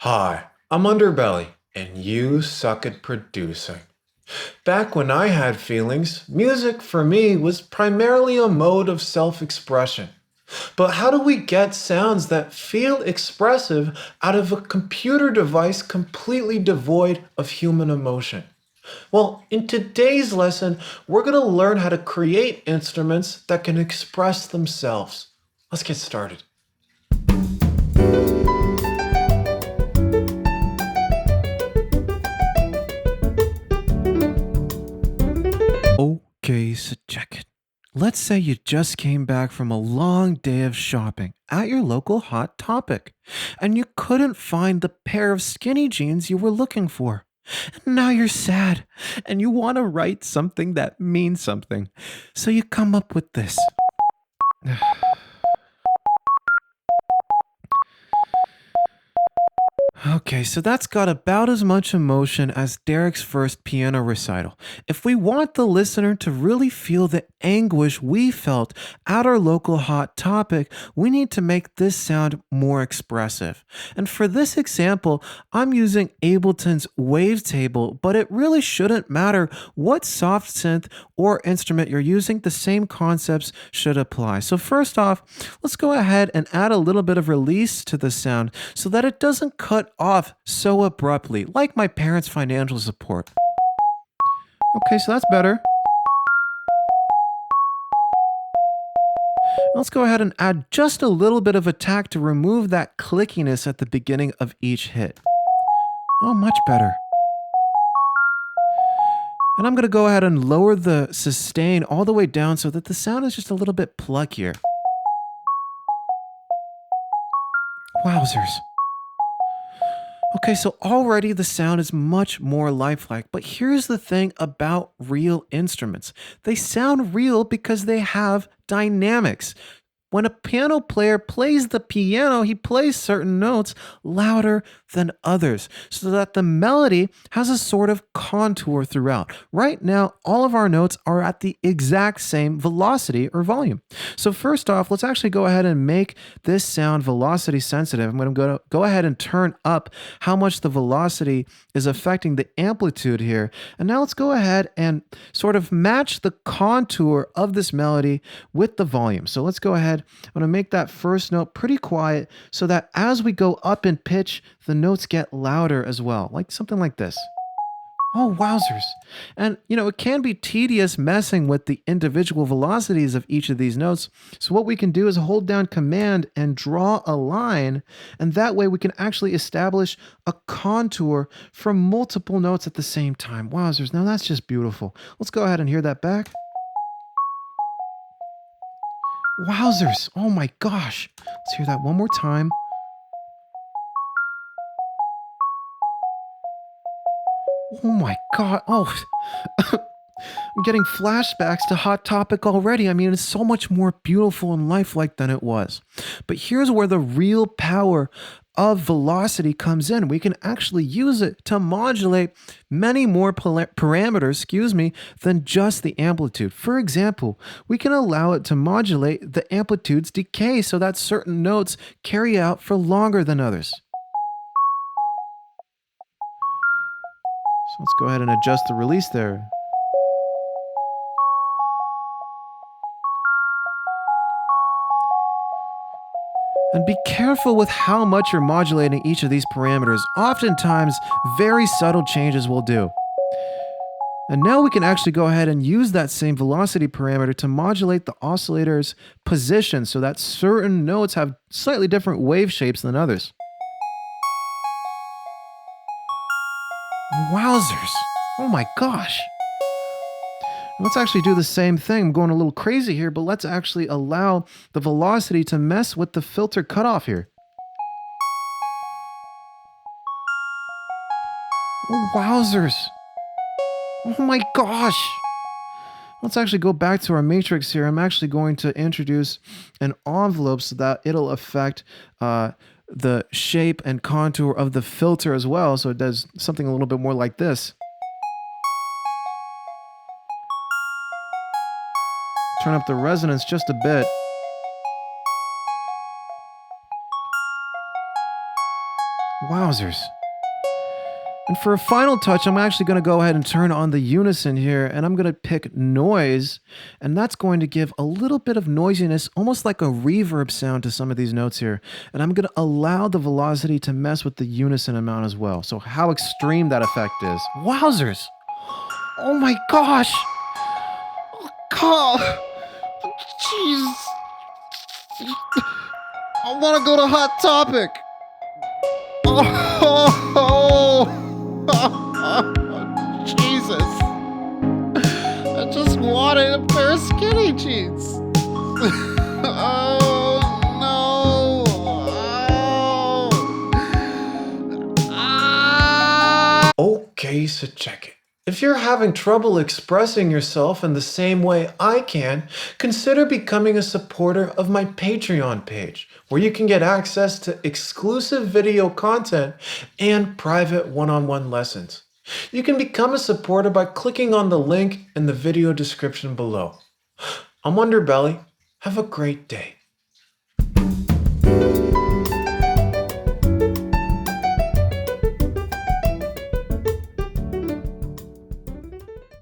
Hi, I'm Underbelly, and you suck at producing. Back when I had feelings, music for me was primarily a mode of self expression. But how do we get sounds that feel expressive out of a computer device completely devoid of human emotion? Well, in today's lesson, we're going to learn how to create instruments that can express themselves. Let's get started. Okay, so check it. Let's say you just came back from a long day of shopping at your local Hot Topic, and you couldn't find the pair of skinny jeans you were looking for. And now you're sad, and you want to write something that means something. So you come up with this. Okay, so that's got about as much emotion as Derek's first piano recital. If we want the listener to really feel the anguish we felt at our local Hot Topic, we need to make this sound more expressive. And for this example, I'm using Ableton's Wavetable, but it really shouldn't matter what soft synth or instrument you're using, the same concepts should apply. So first off, let's go ahead and add a little bit of release to the sound so that it doesn't cut off so abruptly, like my parents' financial support. Okay, so that's better. Let's go ahead and add just a little bit of attack to remove that clickiness at the beginning of each hit. Oh, much better. And I'm going to go ahead and lower the sustain all the way down so that the sound is just a little bit pluckier. Wowzers. Okay, so already the sound is much more lifelike, but here's the thing about real instruments. They sound real because they have dynamics. When a piano player plays the piano, he plays certain notes louder than others so that the melody has a sort of contour throughout. Right now, all of our notes are at the exact same velocity or volume. So first off, let's actually go ahead and make this sound velocity sensitive. I'm going to go ahead and turn up how much the velocity is affecting the amplitude here. And now let's go ahead and sort of match the contour of this melody with the volume. So let's go ahead. I'm going to make that first note pretty quiet so that as we go up in pitch, the notes get louder as well, like something like this. Oh, wowzers. And, it can be tedious messing with the individual velocities of each of these notes. So what we can do is hold down Command and draw a line, and that way we can actually establish a contour from multiple notes at the same time. Wowzers. Now that's just beautiful. Let's go ahead and hear that back. Wowzers. Oh my gosh. Let's hear that one more time. Oh my god. Oh, I'm getting flashbacks to Hot Topic already. I mean, it's so much more beautiful and lifelike than it was. But here's where the real power of velocity comes in. We can actually use it to modulate many more parameters, than just the amplitude. For example, we can allow it to modulate the amplitude's decay so that certain notes carry out for longer than others. So let's go ahead and adjust the release there. And be careful with how much you're modulating each of these parameters. Oftentimes, very subtle changes will do. And now we can actually go ahead and use that same velocity parameter to modulate the oscillator's position so that certain notes have slightly different wave shapes than others. Wowzers. Oh my gosh. Let's actually do the same thing. I'm going a little crazy here, but let's actually allow the velocity to mess with the filter cutoff here. Oh, wowzers. Oh my gosh. Let's actually go back to our matrix here. I'm actually going to introduce an envelope so that it'll affect the shape and contour of the filter as well. So it does something a little bit more like this. Turn up the resonance just a bit. Wowzers. And for a final touch, I'm actually going to go ahead and turn on the unison here, and I'm going to pick noise, and that's going to give a little bit of noisiness, almost like a reverb sound to some of these notes here. And I'm going to allow the velocity to mess with the unison amount as well. So how extreme that effect is. Wowzers! Oh my gosh! Oh, jeez! I want to go to Hot Topic! Oh, Jesus! I just wanted a pair of skinny jeans. Oh no! Okay, so check it. If you're having trouble expressing yourself in the same way I can, consider becoming a supporter of my Patreon page, where you can get access to exclusive video content and private one-on-one lessons. You can become a supporter by clicking on the link in the video description below. I'm Underbelly. Have a great day.